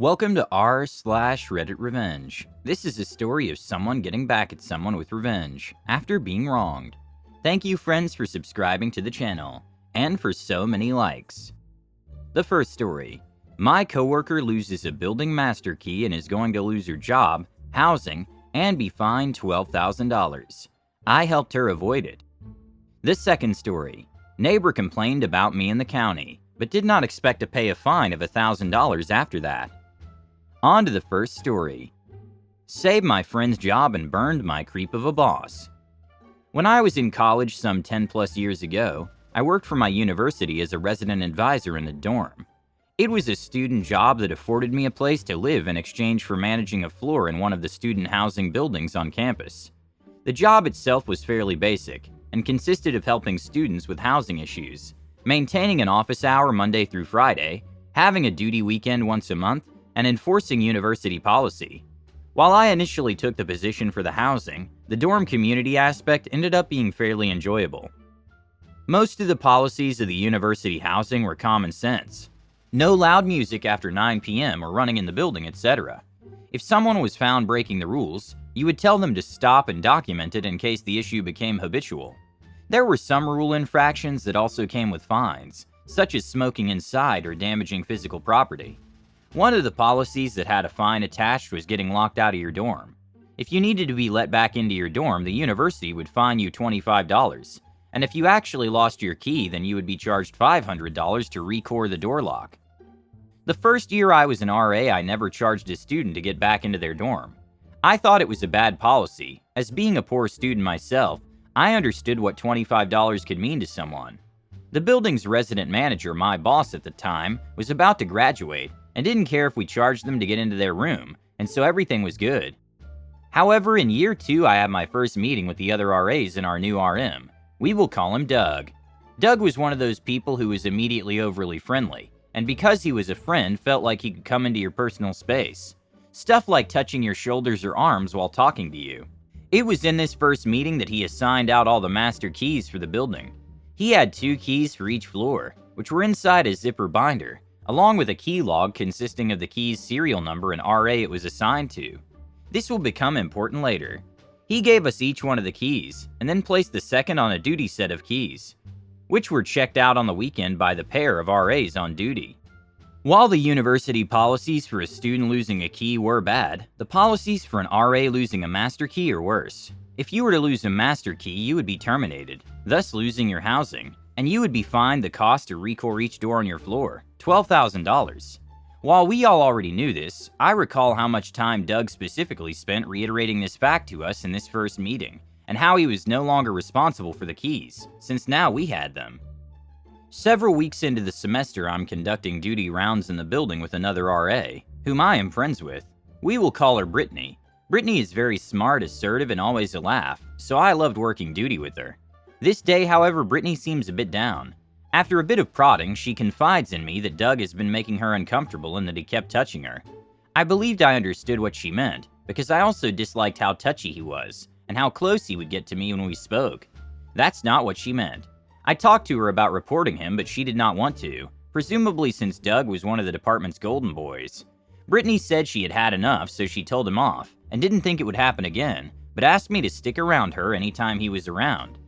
Welcome to r/Reddit Revenge. This is a story of someone getting back at someone with revenge after being wronged. Thank you, friends, for subscribing to the channel and for so many likes. The first story. My coworker loses a building master key and is going to lose her job, housing, and be fined $12,000. I helped her avoid it. The second story. Neighbor complained about me in the county, but did not expect to pay a fine of $1,000 after that. On to the first story. Saved my friend's job and burned my creep of a boss. When I was in college some 10 plus years ago, I worked for my university as a resident advisor in a dorm. It was a student job that afforded me a place to live in exchange for managing a floor in one of the student housing buildings on campus. The job itself was fairly basic and consisted of helping students with housing issues, maintaining an office hour Monday through Friday, having a duty weekend once a month, and enforcing university policy. While I initially took the position for the housing, the dorm community aspect ended up being fairly enjoyable. Most of the policies of the university housing were common sense. No loud music after 9 p.m. or running in the building, etc. If someone was found breaking the rules, you would tell them to stop and document it in case the issue became habitual. There were some rule infractions that also came with fines, such as smoking inside or damaging physical property. One of the policies that had a fine attached was getting locked out of your dorm. If you needed to be let back into your dorm, the university would fine you $25. And if you actually lost your key, then you would be charged $500 to re-core the door lock. The first year I was an RA, I never charged a student to get back into their dorm. I thought it was a bad policy. As being a poor student myself, I understood what $25 could mean to someone. The building's resident manager, my boss at the time, was about to graduate and didn't care if we charged them to get into their room, and so everything was good. However, in year 2, I had my first meeting with the other RAs in our new RM. We will call him Doug. Doug was one of those people who was immediately overly friendly, and because he was a friend, felt like he could come into your personal space. Stuff like touching your shoulders or arms while talking to you. It was in this first meeting that he assigned out all the master keys for the building. He had 2 keys for each floor, which were inside a zipper binder, along with a key log consisting of the key's serial number and RA it was assigned to. This will become important later. He gave us each one of the keys, and then placed the second on a duty set of keys, which were checked out on the weekend by the pair of RAs on duty. While the university policies for a student losing a key were bad, the policies for an RA losing a master key are worse. If you were to lose a master key, you would be terminated, thus losing your housing, and you would be fined the cost to re-core each door on your floor, $12,000. While we all already knew this, I recall how much time Doug specifically spent reiterating this fact to us in this first meeting, and how he was no longer responsible for the keys, since now we had them. Several weeks into the semester, I'm conducting duty rounds in the building with another RA, whom I am friends with. We will call her Brittany. Brittany is very smart, assertive, and always a laugh, so I loved working duty with her. This day, however, Brittany seems a bit down. After a bit of prodding, she confides in me that Doug has been making her uncomfortable and that he kept touching her. I believed I understood what she meant, because I also disliked how touchy he was, and how close he would get to me when we spoke. That's not what she meant. I talked to her about reporting him, but she did not want to, presumably since Doug was one of the department's golden boys. Brittany said she had had enough, so she told him off, and didn't think it would happen again, but asked me to stick around her anytime he was around.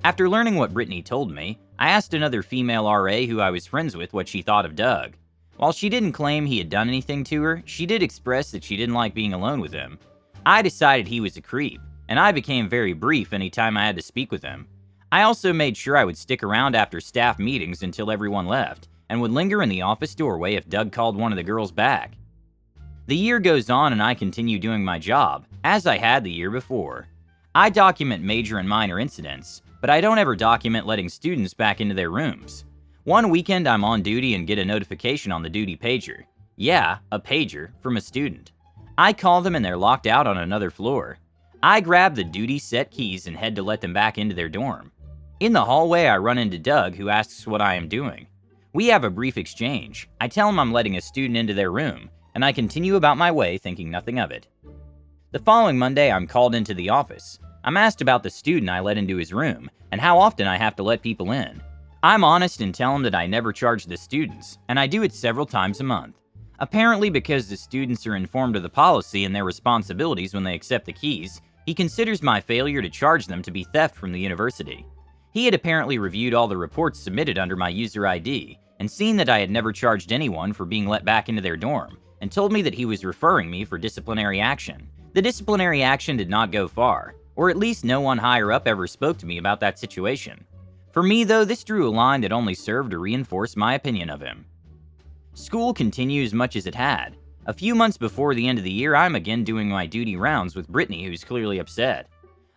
After learning what Brittany told me, I asked another female RA who I was friends with what she thought of Doug. While she didn't claim he had done anything to her, she did express that she didn't like being alone with him. I decided he was a creep, and I became very brief anytime I had to speak with him. I also made sure I would stick around after staff meetings until everyone left, and would linger in the office doorway if Doug called one of the girls back. The year goes on and I continue doing my job, as I had the year before. I document major and minor incidents, but I don't ever document letting students back into their rooms. One weekend I'm on duty and get a notification on the duty pager. Yeah, a pager, from a student. I call them and they're locked out on another floor. I grab the duty set keys and head to let them back into their dorm. In the hallway, I run into Doug, who asks what I am doing. We have a brief exchange. I tell him I'm letting a student into their room, and I continue about my way thinking nothing of it. The following Monday, I'm called into the office. I'm asked about the student I let into his room, and how often I have to let people in. I'm honest and tell him that I never charge the students, and I do it several times a month. Apparently, because the students are informed of the policy and their responsibilities when they accept the keys, he considers my failure to charge them to be theft from the university. He had apparently reviewed all the reports submitted under my user ID and seen that I had never charged anyone for being let back into their dorm, and told me that he was referring me for disciplinary action. The disciplinary action did not go far, or at least no one higher up ever spoke to me about that situation. For me, though, this drew a line that only served to reinforce my opinion of him. School continues much as it had. A few months before the end of the year, I'm again doing my duty rounds with Brittany, who's clearly upset.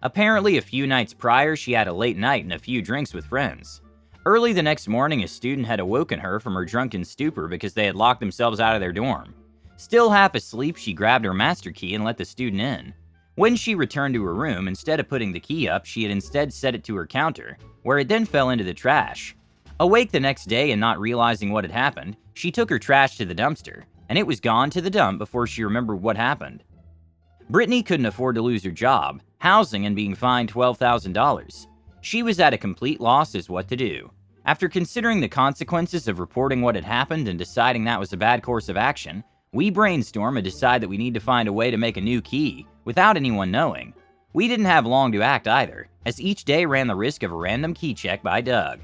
Apparently, a few nights prior, she had a late night and a few drinks with friends. Early the next morning, a student had awoken her from her drunken stupor because they had locked themselves out of their dorm. Still half asleep, she grabbed her master key and let the student in. When she returned to her room, instead of putting the key up, she had instead set it to her counter, where it then fell into the trash. Awake the next day and not realizing what had happened, she took her trash to the dumpster, and it was gone to the dump before she remembered what happened. Brittany couldn't afford to lose her job, housing, and being fined $12,000. She was at a complete loss as what to do. After considering the consequences of reporting what had happened and deciding that was a bad course of action, we brainstorm and decide that we need to find a way to make a new key without anyone knowing. We didn't have long to act either, as each day ran the risk of a random key check by Doug.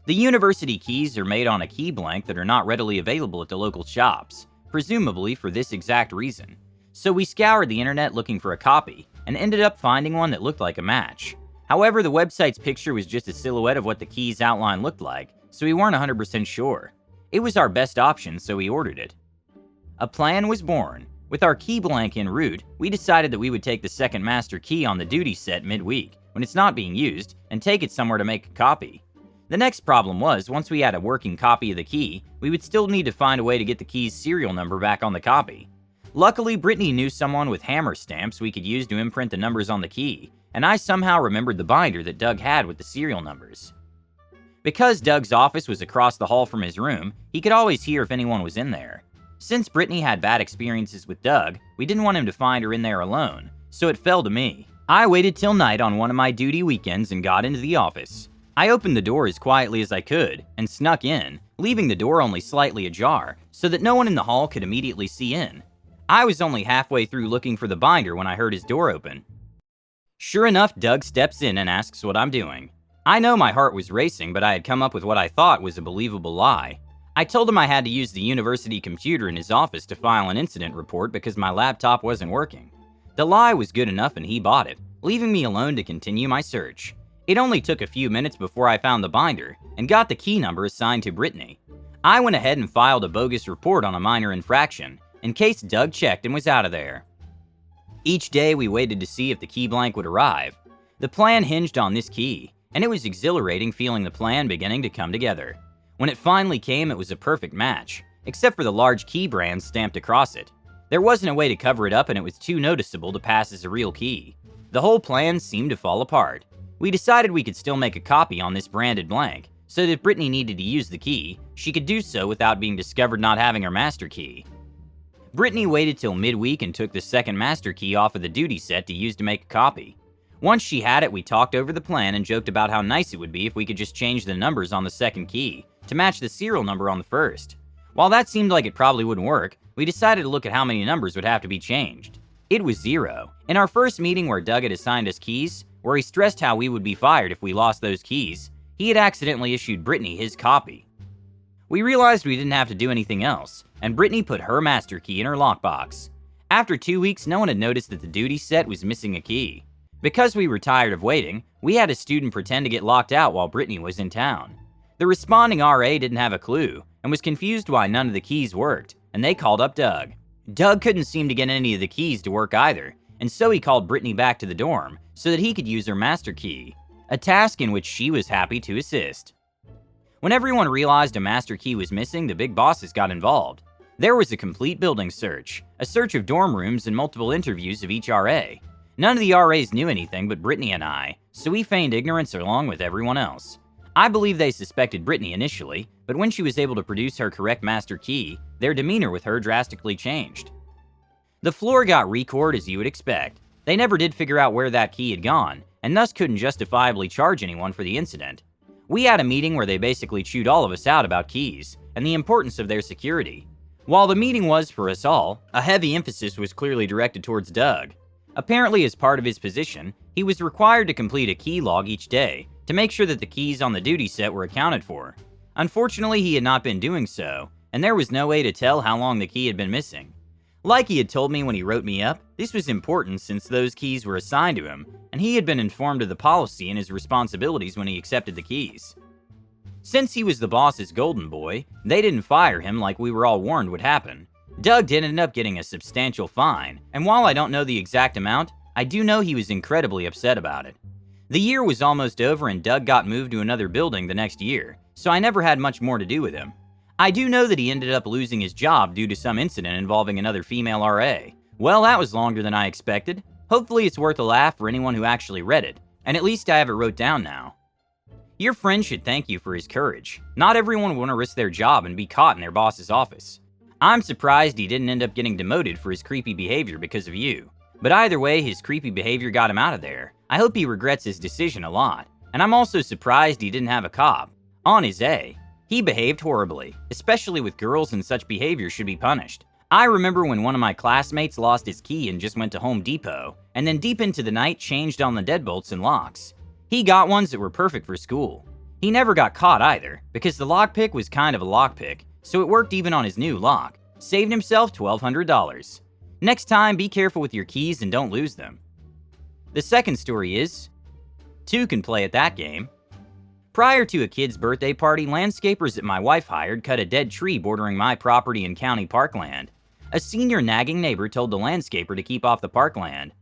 The university keys are made on a key blank that are not readily available at the local shops, presumably for this exact reason. So we scoured the internet looking for a copy, and ended up finding one that looked like a match. However, the website's picture was just a silhouette of what the key's outline looked like, so we weren't 100% sure. It was our best option, so we ordered it. A plan was born. With our key blank en route, we decided that we would take the second master key on the duty set midweek, when it's not being used, and take it somewhere to make a copy. The next problem was, once we had a working copy of the key, we would still need to find a way to get the key's serial number back on the copy. Luckily, Brittany knew someone with hammer stamps we could use to imprint the numbers on the key, and I somehow remembered the binder that Doug had with the serial numbers. Because Doug's office was across the hall from his room, he could always hear if anyone was in there. Since Brittany had bad experiences with Doug, we didn't want him to find her in there alone, so it fell to me. I waited till night on one of my duty weekends and got into the office. I opened the door as quietly as I could and snuck in, leaving the door only slightly ajar so that no one in the hall could immediately see in. I was only halfway through looking for the binder when I heard his door open. Sure enough, Doug steps in and asks what I'm doing. I know my heart was racing, but I had come up with what I thought was a believable lie. I told him I had to use the university computer in his office to file an incident report because my laptop wasn't working. The lie was good enough and he bought it, leaving me alone to continue my search. It only took a few minutes before I found the binder and got the key number assigned to Brittany. I went ahead and filed a bogus report on a minor infraction, in case Doug checked and was out of there. Each day we waited to see if the key blank would arrive. The plan hinged on this key, and it was exhilarating feeling the plan beginning to come together. When it finally came, it was a perfect match, except for the large key brand stamped across it. There wasn't a way to cover it up and it was too noticeable to pass as a real key. The whole plan seemed to fall apart. We decided we could still make a copy on this branded blank, so that if Brittany needed to use the key, she could do so without being discovered not having her master key. Brittany waited till midweek and took the second master key off of the duty set to use to make a copy. Once she had it, we talked over the plan and joked about how nice it would be if we could just change the numbers on the second key to match the serial number on the first. While that seemed like it probably wouldn't work, we decided to look at how many numbers would have to be changed. It was 0. In our first meeting where Doug had assigned us keys, where he stressed how we would be fired if we lost those keys, he had accidentally issued Brittany his copy. We realized we didn't have to do anything else, and Brittany put her master key in her lockbox. After 2 weeks, no one had noticed that the duty set was missing a key. Because we were tired of waiting, we had a student pretend to get locked out while Brittany was in town. The responding RA didn't have a clue, and was confused why none of the keys worked, and they called up Doug. Doug couldn't seem to get any of the keys to work either, and so he called Brittany back to the dorm so that he could use her master key, a task in which she was happy to assist. When everyone realized a master key was missing, the big bosses got involved. There was a complete building search, a search of dorm rooms and multiple interviews of each RA. None of the RAs knew anything but Brittany and I, so we feigned ignorance along with everyone else. I believe they suspected Brittany initially, but when she was able to produce her correct master key, their demeanor with her drastically changed. The floor got recored as you would expect. They never did figure out where that key had gone, and thus couldn't justifiably charge anyone for the incident. We had a meeting where they basically chewed all of us out about keys and the importance of their security. While the meeting was for us all, a heavy emphasis was clearly directed towards Doug. Apparently, as part of his position, he was required to complete a key log each day to make sure that the keys on the duty set were accounted for. Unfortunately, he had not been doing so, and there was no way to tell how long the key had been missing. Like he had told me when he wrote me up, this was important since those keys were assigned to him, and he had been informed of the policy and his responsibilities when he accepted the keys. Since he was the boss's golden boy, they didn't fire him like we were all warned would happen. Doug did end up getting a substantial fine, and while I don't know the exact amount, I do know he was incredibly upset about it. The year was almost over and Doug got moved to another building the next year, so I never had much more to do with him. I do know that he ended up losing his job due to some incident involving another female RA. Well, that was longer than I expected. Hopefully it's worth a laugh for anyone who actually read it, and at least I have it wrote down now. Your friend should thank you for his courage. Not everyone would want to risk their job and be caught in their boss's office. I'm surprised he didn't end up getting demoted for his creepy behavior because of you. But either way, his creepy behavior got him out of there. I hope he regrets his decision a lot. And I'm also surprised he didn't have a cop. On his A, he behaved horribly, especially with girls, and such behavior should be punished. I remember when one of my classmates lost his key and just went to Home Depot, and then deep into the night changed on the deadbolts and locks. He got ones that were perfect for school. He never got caught either, because the lockpick was kind of a lockpick, so it worked even on his new lock. Saved himself $1,200. Next time, be careful with your keys and don't lose them. The second story is, two can play at that game. Prior to a kid's birthday party, landscapers that my wife hired cut a dead tree bordering my property in county parkland. A senior nagging neighbor told the landscaper to keep off the parkland.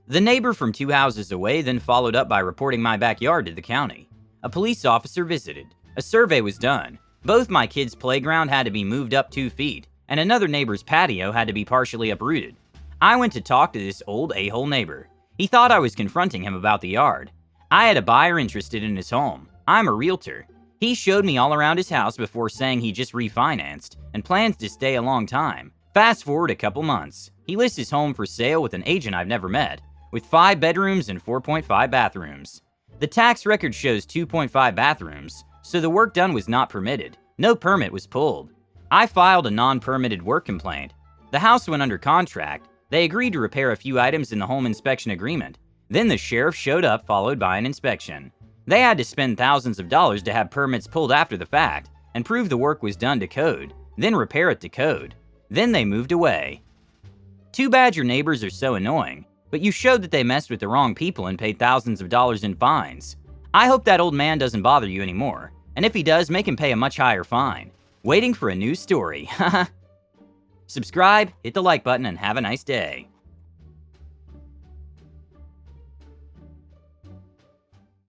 The neighbor from 2 houses away then followed up by reporting my backyard to the county. A police officer visited. A survey was done. Both my kids' playground had to be moved up 2 feet, and another neighbor's patio had to be partially uprooted. I went to talk to this old a-hole neighbor. He thought I was confronting him about the yard. I had a buyer interested in his home. I'm a realtor. He showed me all around his house before saying he just refinanced and plans to stay a long time. Fast forward a couple months. He lists his home for sale with an agent I've never met, with 5 bedrooms and 4.5 bathrooms. The tax record shows 2.5 bathrooms, so the work done was not permitted. No permit was pulled. I filed a non-permitted work complaint. The house went under contract. They agreed to repair a few items in the home inspection agreement. Then the sheriff showed up, followed by an inspection. They had to spend thousands of dollars to have permits pulled after the fact and prove the work was done to code, then repair it to code. Then they moved away. Too bad your neighbors are so annoying, but you showed that they messed with the wrong people and paid thousands of dollars in fines. I hope that old man doesn't bother you anymore, and if he does, make him pay a much higher fine. Waiting for a new story. Subscribe, hit the like button, and have a nice day.